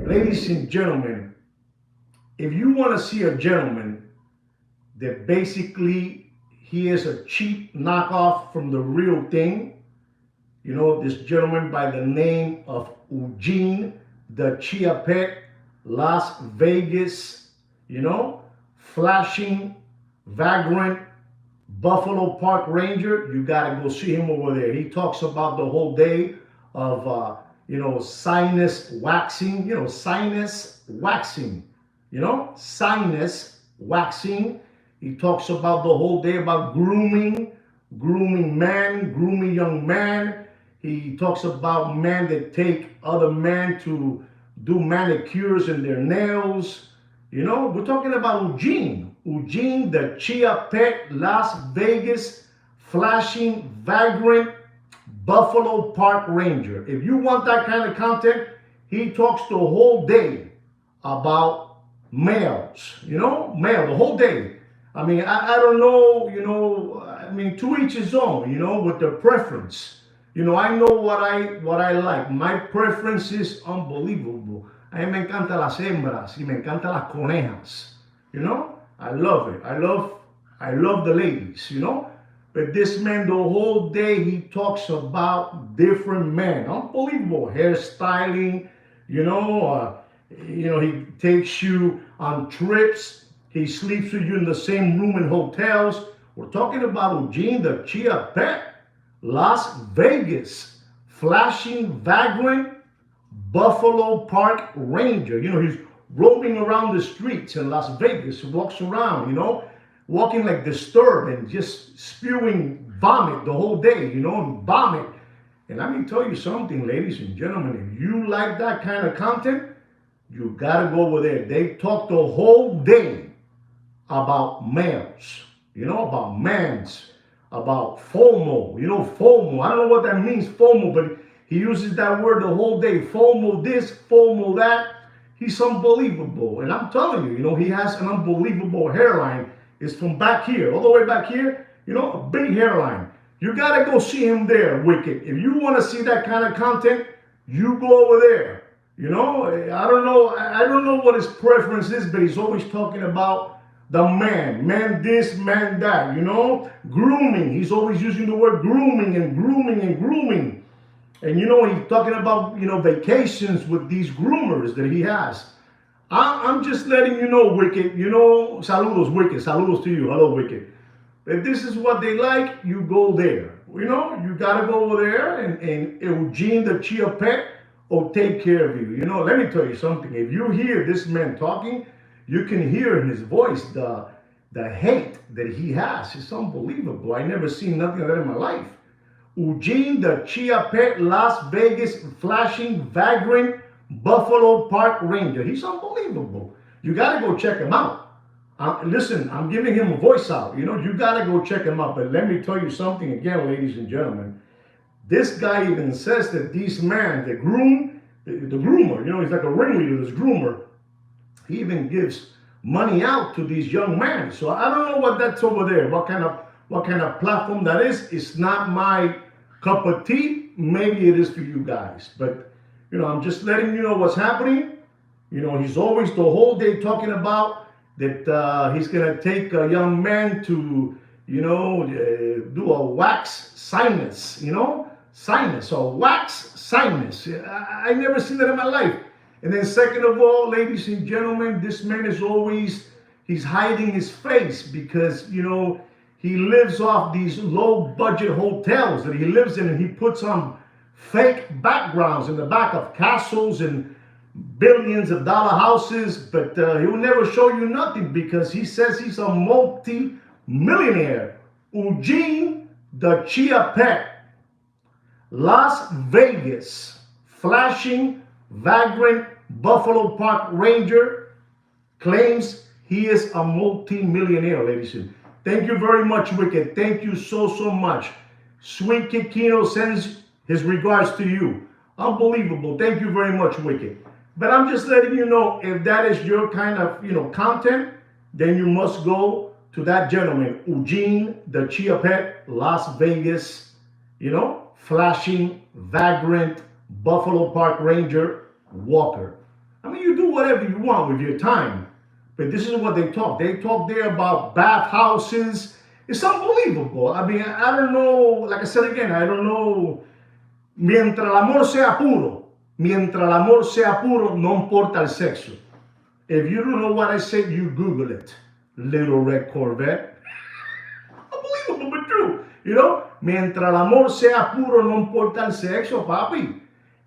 Ladies and gentlemen, if you want to see a gentleman that basically he is a cheap knockoff from the real thing, this gentleman by the name of Eugene the Chia Pet, Las Vegas, flashing, vagrant, Buffalo Park Ranger, you got to go see him over there. He talks about the whole day of, sinus waxing, sinus waxing, sinus waxing. He talks about the whole day about grooming man, grooming young man. He talks about men that take other men to do manicures in their nails. We're talking about Eugene, the Chia Pet, Las Vegas, flashing, vagrant, Buffalo Park Ranger. If you want that kind of content, he talks the whole day about males, male, the whole day. I don't know, to each his own, with their preference. I know what I like. My preference is unbelievable. A mí me encantan las hembras y me encantan las conejas. I love it. I love the ladies, But this man, the whole day, he talks about different men. Unbelievable hairstyling, he takes you on trips. He sleeps with you in the same room in hotels. We're talking about Eugene, the Chia Pet, Las Vegas, flashing, vagrant, Buffalo Park Ranger. He's roaming around the streets in Las Vegas, walks around, walking like disturbed and just spewing vomit the whole day, vomit. And let me tell you something, ladies and gentlemen, if you like that kind of content, you gotta go over there. They talk the whole day about males, about mans, about FOMO, FOMO. I don't know what that means, FOMO, but he uses that word the whole day. FOMO this, FOMO that. He's unbelievable. And I'm telling you, he has an unbelievable hairline. It's from back here, all the way back here, a big hairline. You got to go see him there, Wicked. If you want to see that kind of content, you go over there. I don't know what his preference is, but he's always talking about the man this, man that, grooming. He's always using the word grooming and grooming and grooming. And he's talking about, vacations with these groomers that he has. I'm just letting you know, Wicked, saludos, Wicked, saludos to you. Hello, Wicked. If this is what they like, you go there. You got to go over there and Eugene the Chia Pet will take care of you. Let me tell you something. If you hear this man talking, you can hear in his voice the hate that he has. It's unbelievable. I never seen nothing like that in my life. Eugene the Chia Pet, Las Vegas, flashing, vagrant, Buffalo Park Ranger. He's unbelievable. You got to go check him out. Listen, I'm giving him a voice out. You got to go check him out. But let me tell you something again, ladies and gentlemen. This guy even says that these men, the groomer, he's like a ringleader, this groomer, he even gives money out to these young men. So I don't know what that's over there. What kind of platform that is. It's not my cup of tea. Maybe it is for you guys. But, I'm just letting you know what's happening. He's always the whole day talking about that he's going to take a young man to, do a wax sinus, sinus, or wax sinus. I never seen that in my life. And then second of all, ladies and gentlemen, this man is he's hiding his face because, he lives off these low budget hotels that he lives in, and he puts on fake backgrounds in the back of castles and billions of dollar houses, but he will never show you nothing because he says he's a multi-millionaire. Eugene the Chia Pet, Las Vegas, flashing, vagrant, Buffalo Park Ranger, claims he is a multi-millionaire, ladies and gentlemen. Thank you very much, Wicked. Thank you so much. Sweet Kikino sends his regards to you. Unbelievable. Thank you very much, Wicked. But I'm just letting you know, if that is your kind of, content, then you must go to that gentleman, Eugene the Chia Pet, Las Vegas, flashing, vagrant, Buffalo Park Ranger, Walker. You you do whatever you want with your time. But this is what they talk. They talk there about bathhouses. It's unbelievable. I mean, I don't know, like I said again, I don't know. Mientras el amor sea puro, mientras el amor sea puro, no importa el sexo. If you don't know what I said, you Google it. Little red Corvette. Unbelievable, but true. You know, mientras el amor sea puro, no importa el sexo, papi.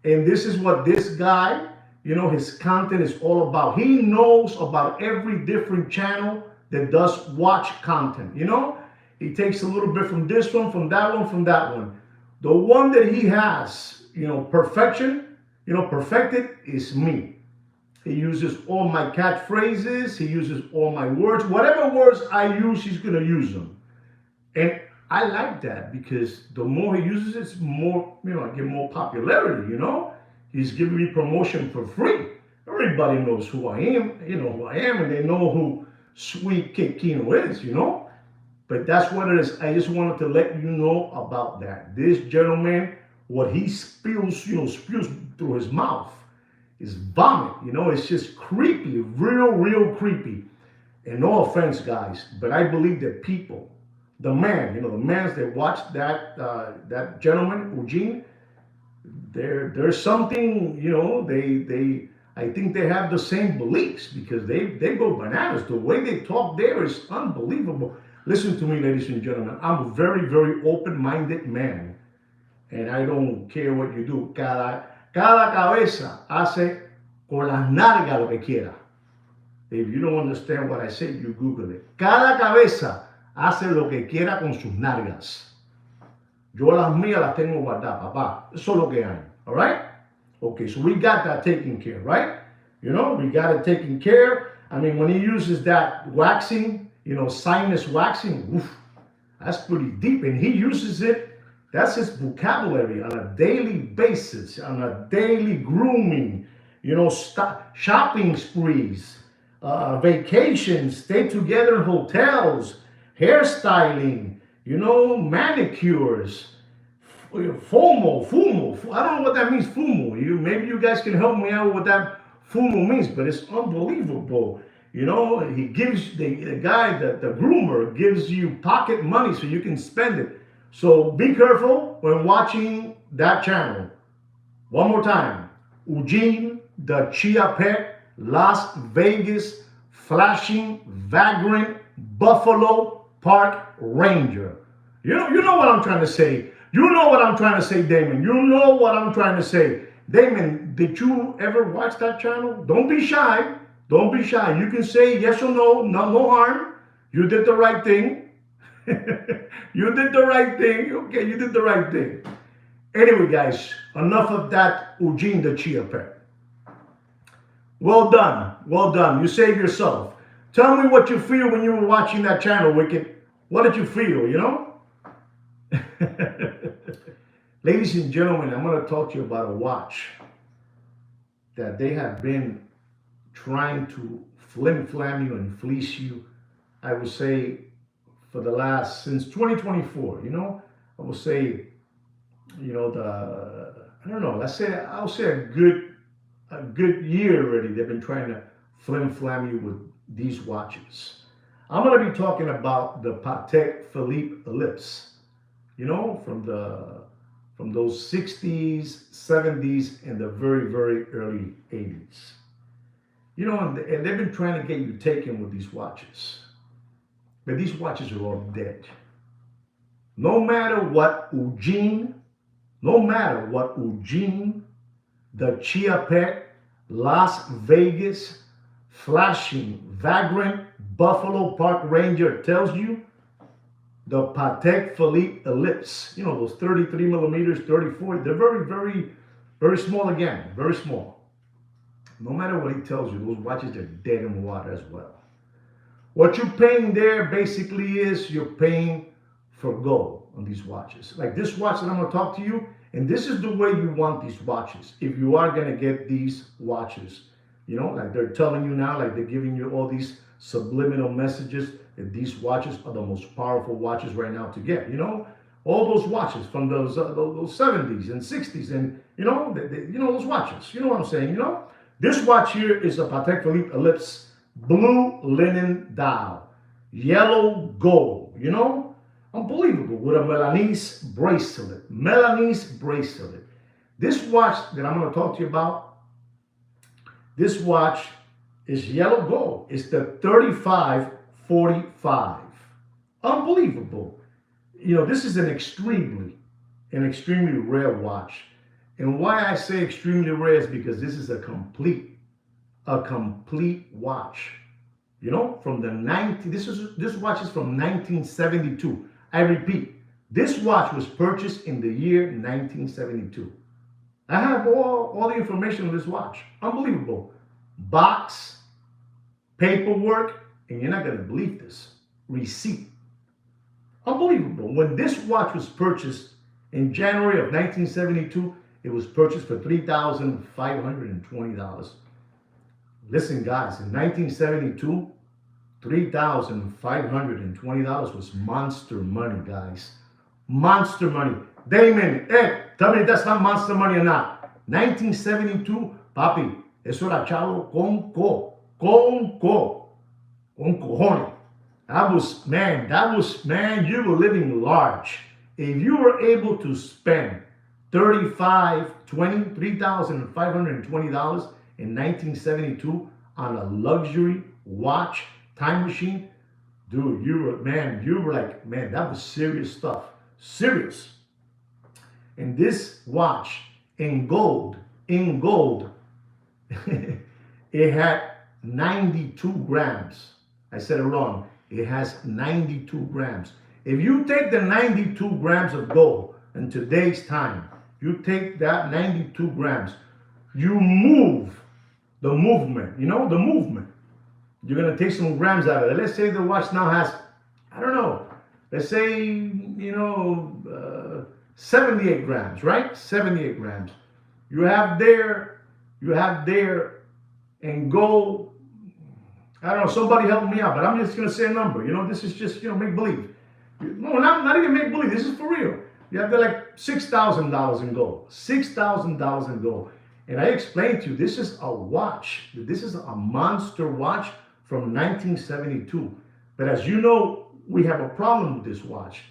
And this is what this guy, you know, his content is all about. He knows about every different channel that does watch content, you know. He takes a little bit from this one, from that one, from that one. The one that he has, you know, perfection, you know, perfected is me. He uses all my catchphrases. He uses all my words. Whatever words I use, he's going to use them. And I like that because the more he uses it, it's more, you know, I get more popularity, you know. He's giving me promotion for free. Everybody knows who I am, you know who I am, and they know who Sweet Kid Kino is, you know. But that's what it is. I just wanted to let you know about that. This gentleman, what he spills, you know, spews through his mouth is vomit. You know, it's just creepy, real creepy. And no offense, guys, but I believe that people, the man, you know, the mans that watched that gentleman, Eugene, there's something, you know, I think they have the same beliefs because they go bananas. The way they talk there is unbelievable. Listen to me, ladies and gentlemen. I'm a very open-minded man. And I don't care what you do. Cada cabeza hace con las nalgas lo que quiera. If you don't understand what I say, you Google it. Cada cabeza hace lo que quiera con sus nalgas. Yo las mías las tengo guardadas, papá. Eso es lo que hay. All right? Okay, so we got that taken care, right? You know, we got it taken care. I mean, when he uses that waxing, you know, sinus waxing, oof, that's pretty deep. And he uses it, that's his vocabulary on a daily basis, on a daily grooming, you know, shopping sprees, vacations, stay together in hotels, hairstyling, you know, manicures, fumo. I don't know what that means, fumo. Maybe you guys can help me out with what that fumo means, but it's unbelievable. You know, he gives the guy, the groomer, gives you pocket money so you can spend it. So be careful when watching that channel. One more time, Eugene, the Chia Pet, Las Vegas, flashing, vagrant, Buffalo Park Ranger. You know what I'm trying to say. You know what I'm trying to say, Damon. You know what I'm trying to say. Damon, did you ever watch that channel? Don't be shy. Don't be shy. You can say yes or no. No harm. You did the right thing. You did the right thing. Okay, you did the right thing. Anyway, guys, enough of that Eugene the Chia Pet. Well done. Well done. You saved yourself. Tell me what you feel when you were watching that channel, Wicked. What did you feel, you know? Ladies and gentlemen, I'm going to talk to you about a watch that they have been trying to flim-flam you and fleece you, I would say, for the last, since 2024, you know? I would say, you know, I don't know, I'll say a good year already they've been trying to flim-flam you with these watches. I'm going to be talking about the Patek Philippe Ellipse, you know, from those 60s, 70s, and the very early 80s. You know, and they've been trying to get you taken with these watches. But these watches are all dead. No matter what Eugene, the Chia Pet, Las Vegas, flashing, vagrant, Buffalo Park Ranger tells you, the Patek Philippe Ellipse, you know, those 33 millimeters, 34, they're very small again, very small. No matter what he tells you, those watches are dead in the water as well. What you're paying there basically is you're paying for gold on these watches. Like this watch that I'm going to talk to you, and this is the way you want these watches. If you are going to get these watches, you know, like they're telling you now, like they're giving you all these subliminal messages that these watches are the most powerful watches right now to get, you know, all those watches from those 70s and 60s and, you know, you know, those watches, you know what I'm saying, you know, This watch here is a Patek Philippe Ellipse blue linen dial, yellow gold, you know? Unbelievable, with a Milanese bracelet. Milanese bracelet. This watch that I'm going to talk to you about, this watch is yellow gold. It's the 3545. Unbelievable. You know, this is an extremely rare watch. And why I say extremely rare is because this is a complete watch. You know, from the this watch is from 1972. I repeat, this watch was purchased in the year 1972. I have all the information on this watch. Unbelievable. Box, paperwork, and you're not going to believe this, receipt. Unbelievable. When this watch was purchased in January of 1972, it was purchased for $3,520. Listen, guys, in 1972, $3,520 was monster money, guys. Monster money. Damon, tell me if that's not monster money or not. 1972, papi, eso era chavo con cojones. That was, man, you were living large. If you were able to spend $3,520 in 1972 on a luxury watch, time machine, dude, you were like, man, that was serious stuff. Serious. And this watch in gold, it had 92 grams. I said it wrong. It has 92 grams. If you take the 92 grams of gold in today's time, you take that 92 grams, you move the movement, you know, the movement. You're going to take some grams out of it. Let's say the watch now has, I don't know, let's say, you know, 78 grams, right? 78 grams. You have there, and gold, I don't know, somebody help me out, but I'm just going to say a number. You know, this is just, you know, make believe. No, not even make believe. This is for real. You have there like $6,000 in gold. $6,000 in gold. And I explained to you, this is a watch. This is a monster watch from 1972. But as you know, we have a problem with this watch.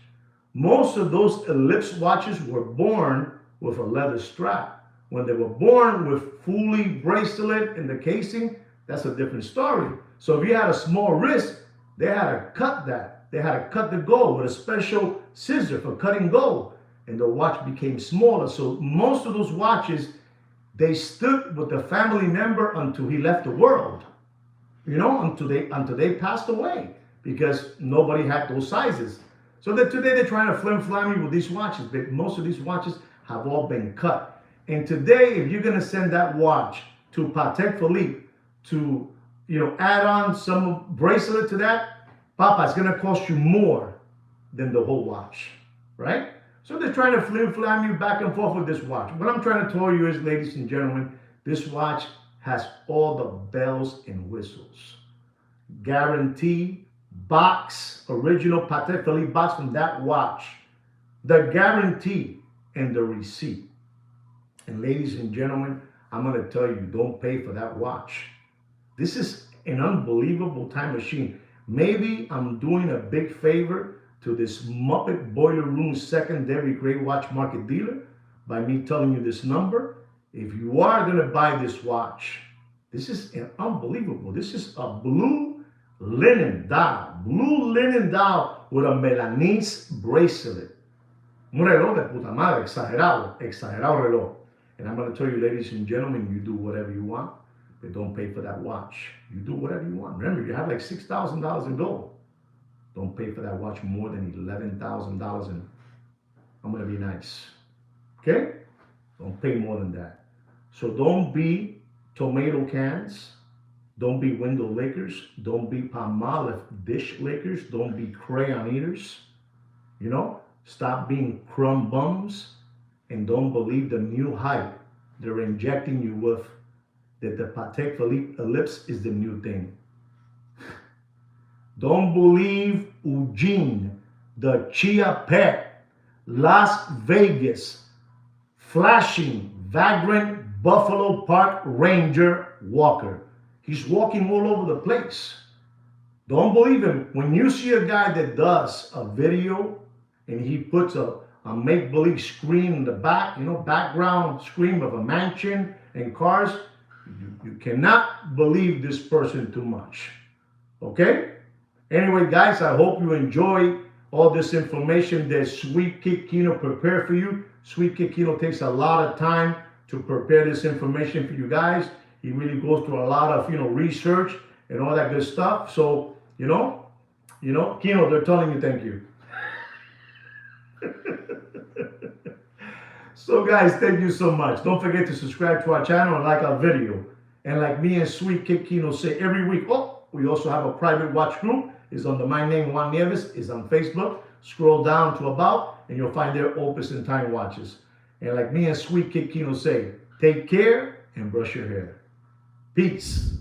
Most of those Ellipse watches were born with a leather strap. When they were born with fully bracelet in the casing, that's a different story. So if you had a small wrist, they had to cut that. They had to cut the gold with a special scissor for cutting gold. And the watch became smaller. So most of those watches, they stood with the family member until he left the world. You know, until they passed away, because nobody had those sizes. So that today they're trying to flim-flam you with these watches, but most of these watches have all been cut. And today, if you're gonna send that watch to Patek Philippe to, you know, add on some bracelet to that, Papa, it's gonna cost you more than the whole watch, right? So they're trying to flim-flam you back and forth with this watch. What I'm trying to tell you is, ladies and gentlemen, this watch has all the bells and whistles. Guarantee, box, original Patek Philippe box from that watch. The guarantee and the receipt. And ladies and gentlemen, I'm going to tell you, don't pay for that watch. This is an unbelievable time machine. Maybe I'm doing a big favor to this Muppet Boiler Room secondary gray watch market dealer by me telling you this number. If you are going to buy this watch, this is unbelievable. This is a blue linen dial with a Milanese bracelet. Un reloj de puta madre, exagerado reloj. And I'm going to tell you, ladies and gentlemen, you do whatever you want, but don't pay for that watch. You do whatever you want. Remember, you have like $6,000 in gold. Don't pay for that watch more than $11,000, and I'm going to be nice. Okay? Don't pay more than that. So don't be tomato cans. Don't be window lickers. Don't be Palmolive dish lickers. Don't be crayon eaters. You know? Stop being crumb bums, and don't believe the new hype they're injecting you with, that the Patek Philippe Ellipse is the new thing. Don't believe Eugene, the Chia Pet, Las Vegas, flashing, vagrant Buffalo Park Ranger walker. He's walking all over the place. Don't believe him. When you see a guy that does a video and he puts a make-believe screen in the back, background screen of a mansion and cars, you cannot believe this person too much. Okay? Anyway, guys, I hope you enjoy all this information that Sweet Kid Kino prepared for you. Sweet Kid Kino takes a lot of time to prepare this information for you guys. He really goes through a lot of, research and all that good stuff. So, Kino, they're telling you thank you. So, guys, thank you so much. Don't forget to subscribe to our channel and like our video. And like me and Sweet Kid Kino say every week, we also have a private watch group. It's under my name, Juan Nieves. It's on Facebook. Scroll down to about, and you'll find their opus and time watches. And like me and Sweet Kid Kino say, take care and brush your hair. Peace.